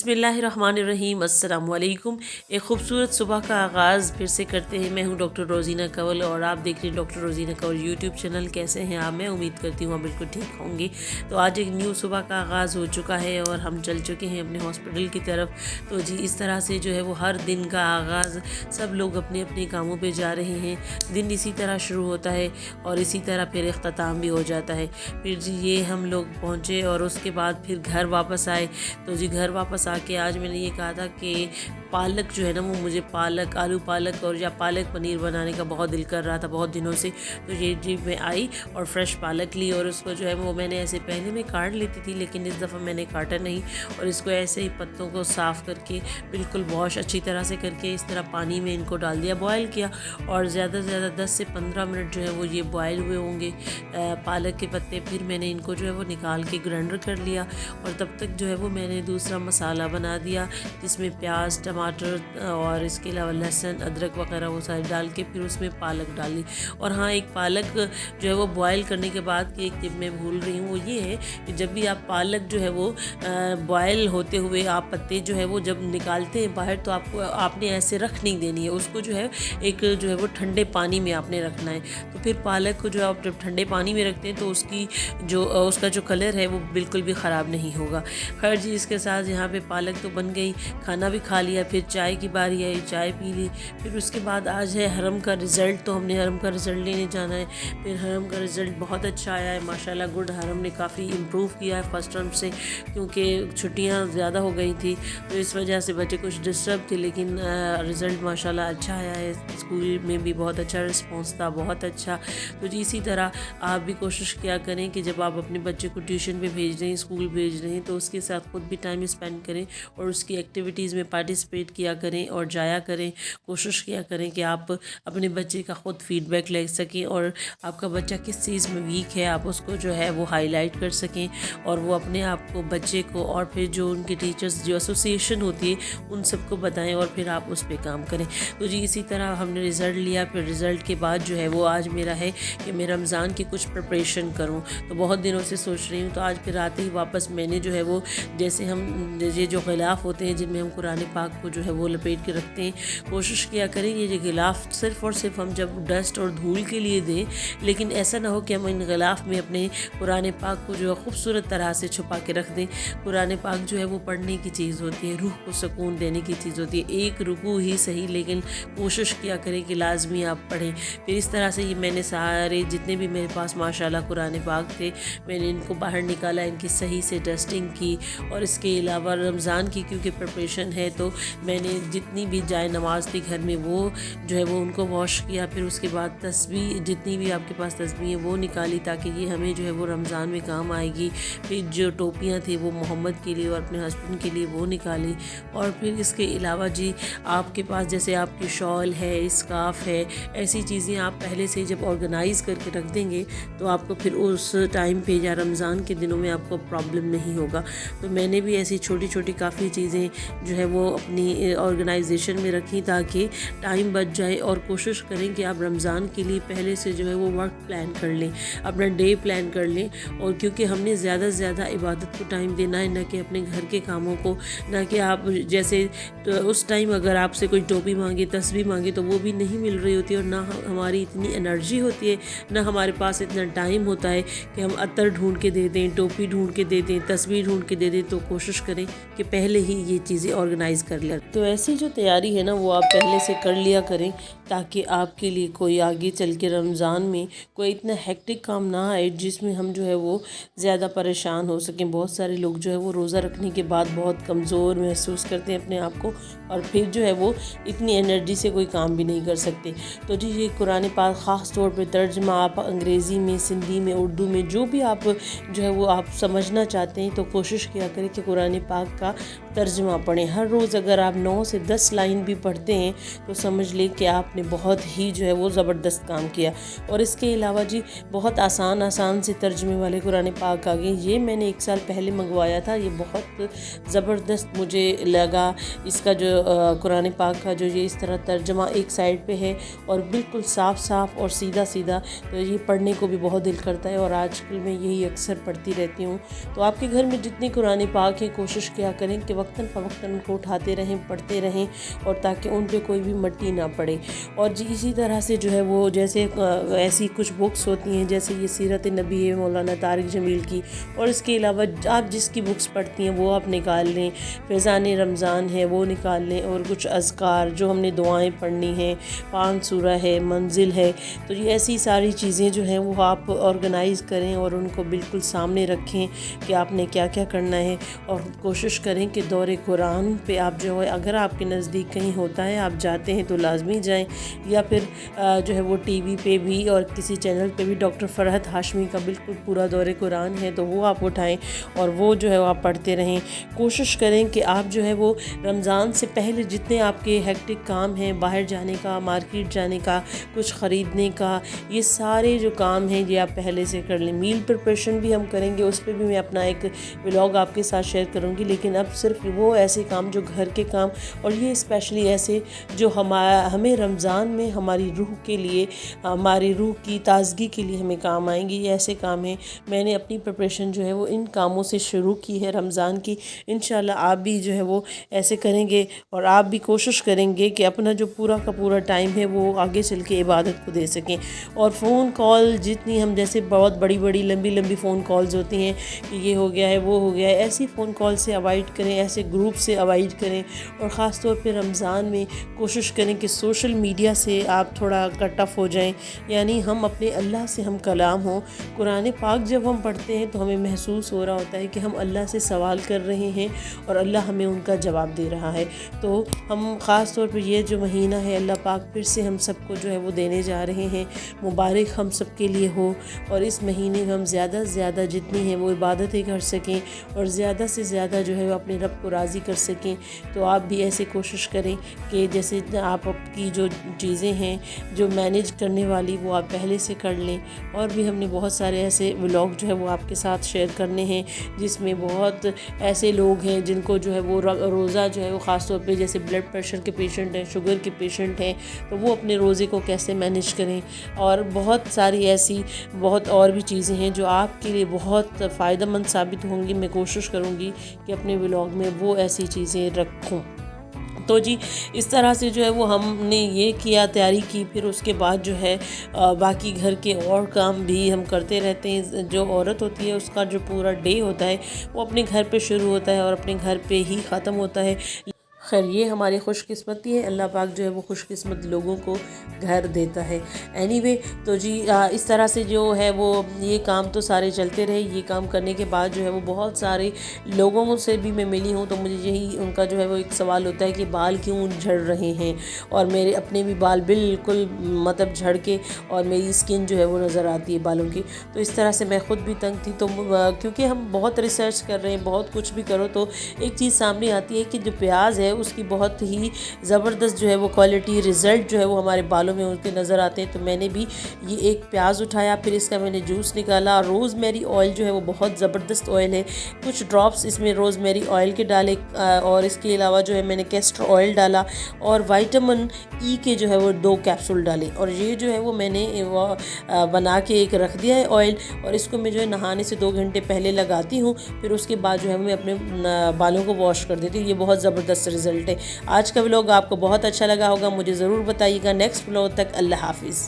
बिस्मिल्लाहिर्रहमानिर्रहीम अस्सलाम वालेकुम। एक खूबसूरत सुबह का आगाज़ फिर से करते हैं। मैं हूं डॉक्टर रोज़ीना कंवल और आप देख रहे हैं doctor Rozina Kanwal YouTube channel. कैसे हैं आप? मैं उम्मीद करती हूँ आप बिल्कुल ठीक होंगे। तो आज एक न्यू सुबह का आगाज़ हो चुका है और हम चल चुके हैं अपने हॉस्पिटल की तरफ। तो जी इस तरह से जो है वो हर दिन का आगाज़ सब लोग अपने अपने कामों पर जा रहे हैं। दिन इसी तरह शुरू होता है और इसी तरह फिर इख्तिताम भी हो जाता है। फिर जी ये हम लोग पहुँचे और उसके बाद फिर घर वापस आए। तो जी घर वापस आके आज मैंने ये कहा था कि पालक जो है ना वो मुझे पालक आलू पालक और या पालक पनीर बनाने का बहुत दिल कर रहा था बहुत दिनों से। तो ये जी मैं आई और फ्रेश पालक ली और उसको जो है वो मैंने ऐसे पहले मैं काट लेती थी, लेकिन इस दफ़ा मैंने काटा नहीं और इसको ऐसे ही पत्तों को साफ़ करके बिल्कुल वॉश अच्छी तरह से करके इस तरह पानी में इनको डाल दिया, बॉयल किया और ज़्यादा से ज़्यादा 10 से 15 मिनट जो है वो ये बॉयल हुए होंगे पालक के पत्ते। फिर मैंने इनको जो है वो निकाल के ग्राइंडर कर लिया और तब तक जो है वो मैंने दूसरा मसाला बना दिया जिसमें प्याज टमाटर और इसके अलावा लहसुन अदरक वगैरह वो सारे डाल के फिर उसमें पालक डाली। और हाँ, एक पालक जो है वो बॉयल करने के बाद की एक टिप मैं भूल रही हूँ, वो ये है कि जब भी आप पालक जो है वो बॉयल होते हुए आप पत्ते जो है वो जब निकालते हैं बाहर तो आपने ऐसे रख नहीं देनी है उसको, जो है एक जो है वो ठंडे पानी में आपने रखना है। तो फिर पालक को जो आप जब ठंडे पानी में रखते हैं तो उसका जो कलर है वो बिल्कुल भी ख़राब नहीं होगा। खैर जी इसके साथ यहाँ पे पालक तो बन गई, खाना भी खा लिया, फिर चाय की बारी आई, चाय पी ली। फिर उसके बाद आज है हरम का रिज़ल्ट, तो हमने हरम का रिज़ल्ट लेने जाना है। फिर हरम का रिज़ल्ट बहुत अच्छा आया है माशाल्लाह, गुड। हरम ने काफ़ी इम्प्रूव किया है फर्स्ट टर्म से, क्योंकि छुट्टियाँ ज़्यादा हो गई थी तो इस वजह से बच्चे कुछ डिस्टर्ब थे, लेकिन रिज़ल्ट माशाल्लाह अच्छा आया है। स्कूल में भी बहुत अच्छा रिस्पॉन्स था, बहुत अच्छा। तो जी इसी तरह आप भी कोशिश किया करें कि जब आप अपने बच्चे को ट्यूशन पे भेज रहे हैं, स्कूल भेज रहे हैं, तो उसके साथ खुद भी टाइम स्पेंड करें और उसकी एक्टिविटीज़ में पार्टिसिपेट किया करें और जाया करें। कोशिश किया करें कि आप अपने बच्चे का ख़ुद फीडबैक ले सकें और आपका बच्चा किस चीज़ में वीक है आप उसको जो है वो हाईलाइट कर सकें और वो अपने आप को बच्चे को और फिर जो उनके टीचर्स जो एसोसिएशन होती है उन सबको बताएं और फिर आप उस पर काम करें। तो जी इसी तरह हमने रिज़ल्ट लिया। फिर रिज़ल्ट के बाद जो है वो आज मेरा है कि मैं रमज़ान की कुछ प्रिपरेशन करूँ, तो बहुत दिनों से सोच रही हूँ। तो आज फिर आते ही वापस मैंने जो है वो जैसे हम ये जो गिलाफ़ होते हैं जिनमें हम कुरान पाक को जो है वो लपेट के रखते हैं, कोशिश किया करें ये गिलाफ़ सिर्फ़ और सिर्फ हम जब डस्ट और धूल के लिए दें, लेकिन ऐसा ना हो कि हम इन गिलाफ़ में अपने कुरान पाक को जो है खूबसूरत तरह से छुपा के रख दें। कुरान पाक जो है वो पढ़ने की चीज़ होती है, रूह को सुकून देने की चीज़ होती है। एक रुकू ही सही, लेकिन कोशिश किया करें कि लाजमी आप पढ़ें। फिर इस तरह से ये मैंने सारे जितने भी मेरे पास माशाल्लाह कुरान पाक थे मैंने इनको बाहर निकाला, इनकी सही से डस्टिंग की और इसके अलावा रमज़ान की क्योंकि प्रिपरेशन है तो मैंने जितनी भी जाए नमाज थी घर में वो जो है वो उनको वॉश किया। फिर उसके बाद तस्बीह जितनी भी आपके पास तस्बीह है वो निकाली ताकि ये हमें जो है वो रमज़ान में काम आएगी। फिर जो टोपियाँ थी वो मोहम्मद के लिए और अपने हस्बैंड के लिए वो निकाली। और फिर इसके अलावा जी आपके पास जैसे आपकी शॉल है, स्कार्फ है, ऐसी चीज़ें आप पहले से जब ऑर्गेनाइज़ करके रख देंगे तो आपको फिर उस टाइम पे या रमज़ान के दिनों में आपको प्रॉब्लम नहीं होगा। तो मैंने भी ऐसी छोटी छोटी काफ़ी चीज़ें जो है वो अपनी ऑर्गेनाइजेशन में रखी ताकि टाइम बच जाए। और कोशिश करें कि आप रमज़ान के लिए पहले से जो है वो वर्क प्लान कर लें, अपना डे प्लान कर लें। और क्योंकि हमने ज़्यादा से ज़्यादा इबादत को टाइम देना है, ना कि अपने घर के कामों को, ना कि आप जैसे तो उस टाइम अगर आपसे कोई टोपी मांगे तस्बीह मांगे तो वो भी नहीं मिल रही होती और ना हमारी इतनी एनर्जी होती है, ना हमारे पास इतना टाइम होता है कि हम अत्तर ढूंढ के दे दें, टोपी ढूंढ के दे दें, तस्वीर ढूंढ के दे दें। तो कोशिश करें कि पहले ही ये चीज़ें ऑर्गेनाइज़ कर लें। तो ऐसी जो तैयारी है ना वो आप पहले से कर लिया करें ताकि आपके लिए कोई आगे चल के रमज़ान में कोई इतना हेक्टिक काम ना आए जिसमें हम जो है वो ज़्यादा परेशान हो सकें। बहुत सारे लोग जो है वो रोज़ा रखने के बाद बहुत कमज़ोर महसूस करते हैं अपने आप को और फिर जो है वो इतनी एनर्जी से कोई काम भी नहीं कर सकते। तो जी ये कुरान पाक ख़ास तौर पे तर्जमा आप अंग्रेज़ी में, सिंधी में, उर्दू में जो भी आप जो है वो आप समझना चाहते हैं तो कोशिश किया करें कि कुरान पाक का तर्जमा पढ़ें। हर रोज़ अगर आप 9 से 10 लाइन भी पढ़ते हैं तो समझ लें कि आपने बहुत ही जो है वो ज़बरदस्त काम किया। और इसके अलावा जी बहुत आसान से तर्जमे वाले कुरान पाक आ गए। ये मैंने 1 साल पहले मंगवाया था, ये बहुत ज़बरदस्त मुझे लगा। इसका जो कुरान पाक का जो ये इस तरह तर्जमा एक साइड पे है और बिल्कुल साफ़ साफ़ और सीधा सीधा, तो ये पढ़ने को भी बहुत दिल करता है और आजकल मैं यही अक्सर पढ़ती रहती हूँ। तो आपके घर में जितनी कुरान पाक है कोशिश किया करें कि वक्तन फ़वक्तन उनको उठाते रहें, पढ़ते रहें, और ताकि उन पे कोई भी मट्टी ना पड़े। और जी इसी तरह से जो है वो जैसे ऐसी कुछ बुक्स होती हैं, जैसे ये सीरत नबी है मौलाना तारिक जमील की, और इसके अलावा आप जिसकी बुक्स पढ़ती हैं वो आप निकाल लें, फैज़ान रमज़ान है वो निकाल लें, और कुछ अज़कार जो हमने दुआएं पढ़नी हैं, 5 सूरह है, मंजिल है, तो ये ऐसी सारी चीज़ें जो हैं वो आप ऑर्गेनाइज़ करें और उनको बिल्कुल सामने रखें कि आपने क्या क्या करना है। और कोशिश करें कि दौरे कुरान पे आप जो है, अगर आपके नज़दीक कहीं होता है आप जाते हैं तो लाजमी जाएं, या फिर जो है वो टीवी पे भी और किसी चैनल पे भी डॉक्टर फ़रहत हाशमी का बिल्कुल पूरा दौरे कुरान है, तो वो आप उठाएं और वो जो है वो आप पढ़ते रहें। कोशिश करें कि आप जो है वो रमज़ान से पहले जितने आपके हेक्टिक काम हैं, बाहर जाने का, मार्केट जाने का, कुछ ख़रीदने का, ये सारे जो काम हैं ये आप पहले से कर लें। मील प्रिपरेशन भी हम करेंगे, उस पर भी मैं अपना एक व्लॉग आपके साथ शेयर करूंगी, लेकिन अब सिर्फ वो ऐसे काम जो घर के काम, और ये स्पेशली ऐसे जो हमें रमज़ान में हमारी रूह के लिए, हमारी रूह की ताज़गी के लिए हमें काम आएंगे, ये ऐसे काम हैं। मैंने अपनी प्रिपरेशन जो है वो इन कामों से शुरू की है रमज़ान की। इंशाल्लाह आप भी जो है वो ऐसे करेंगे और आप भी कोशिश करेंगे कि अपना जो पूरा का पूरा टाइम है वो आगे चल के इबादत को दे सकें। और फ़ोन कॉल जितनी हम, जैसे बहुत बड़ी बड़ी लंबी लंबी फ़ोन कॉल्स होती हैं कि ये हो गया है वो हो गया है, ऐसी फ़ोन कॉल से अवॉइड करें, ऐसे ग्रुप से अवॉइड करें। और ख़ास तौर पे रमज़ान में कोशिश करें कि सोशल मीडिया से आप थोड़ा कट ऑफ हो जाएं, यानी हम अपने अल्लाह से हम कलाम हों। कुरान पाक जब हम पढ़ते हैं तो हमें महसूस हो रहा होता है कि हम अल्लाह से सवाल कर रहे हैं और अल्लाह हमें उनका जवाब दे रहा है। तो हम ख़ास तौर पर ये जो महीना है अल्लाह पाक फिर से हम सबको जो है वो देने जा रहे हैं, मुबारक हम सब के लिए हो। और इस महीने में हम ज़्यादा से ज़्यादा जितनी हैं वो इबादतें कर सकें और ज़्यादा से ज़्यादा जो है वो अपने रब को राज़ी कर सकें। तो आप भी ऐसे कोशिश करें कि जैसे आप आपकी जो चीज़ें हैं जो मैनेज करने वाली वो आप पहले से कर लें। और भी हमने बहुत सारे ऐसे व्लॉग जो है वो आपके साथ शेयर करने हैं, जिसमें बहुत ऐसे लोग हैं जिनको जो है वो रोज़ा जो है वो ख़ास तौर पे जैसे ब्लड प्रेशर के पेशेंट हैं, शुगर के पेशेंट हैं, तो वो अपने रोज़े को कैसे मैनेज करें। और बहुत सारी ऐसी बहुत और भी चीज़ें हैं जो आपके लिए बहुत फ़ायदेमंद साबित होंगी। मैं कोशिश करूँगी कि अपने व्लॉग में वो ऐसी चीज़ें रखूँ। तो जी इस तरह से जो है वो हमने ये किया, तैयारी की, फिर उसके बाद जो है बाकी घर के और काम भी हम करते रहते हैं। जो औरत होती है उसका जो पूरा डे होता है वो अपने घर पे शुरू होता है और अपने घर पे ही ख़त्म होता है। खैर ये हमारी खुशकिस्मती है, अल्लाह पाक जो है वो खुशकिस्मत लोगों को घर देता है। एनीवे तो जी इस तरह से जो है वो ये काम तो सारे चलते रहे। ये काम करने के बाद जो है वो बहुत सारे लोगों से भी मैं मिली हूँ, तो मुझे यही उनका जो है वो एक सवाल होता है कि बाल क्यों झड़ रहे हैं, और मेरे अपने भी बाल बिल्कुल मतलब झड़ के और मेरी स्किन जो है वो नज़र आती है बालों की। तो इस तरह से मैं ख़ुद भी तंग थी। तो क्योंकि हम बहुत रिसर्च कर रहे हैं, बहुत कुछ भी करो, तो एक चीज़ सामने आती है कि जो प्याज है उसकी बहुत ही ज़बरदस्त जो है वो क्वालिटी, रिज़ल्ट जो है वो हमारे बालों में उनके नज़र आते हैं। तो मैंने भी ये एक प्याज उठाया, फिर इसका मैंने जूस निकाला। रोज़मेरी ऑयल जो है वो बहुत ज़बरदस्त ऑयल है, कुछ ड्रॉप्स इसमें रोज़मेरी ऑयल के डाले, और इसके अलावा जो है मैंने कैस्टर ऑयल डाला, और विटामिन ई के जो है वो 2 कैप्सूल डाले। और ये जो है वो मैंने वो बना के एक रख दिया है ऑयल, और इसको मैं जो है नहाने से 2 घंटे पहले लगाती हूँ। फिर उसके बाद जो है मैं अपने बालों को वॉश कर देती हूँ। ये बहुत ज़बरदस्त रिज़ल्ट है। आज का व्लॉग आपको बहुत अच्छा लगा होगा, मुझे ज़रूर बताइएगा। नेक्स्ट व्लॉग तक अल्लाह हाफिज़।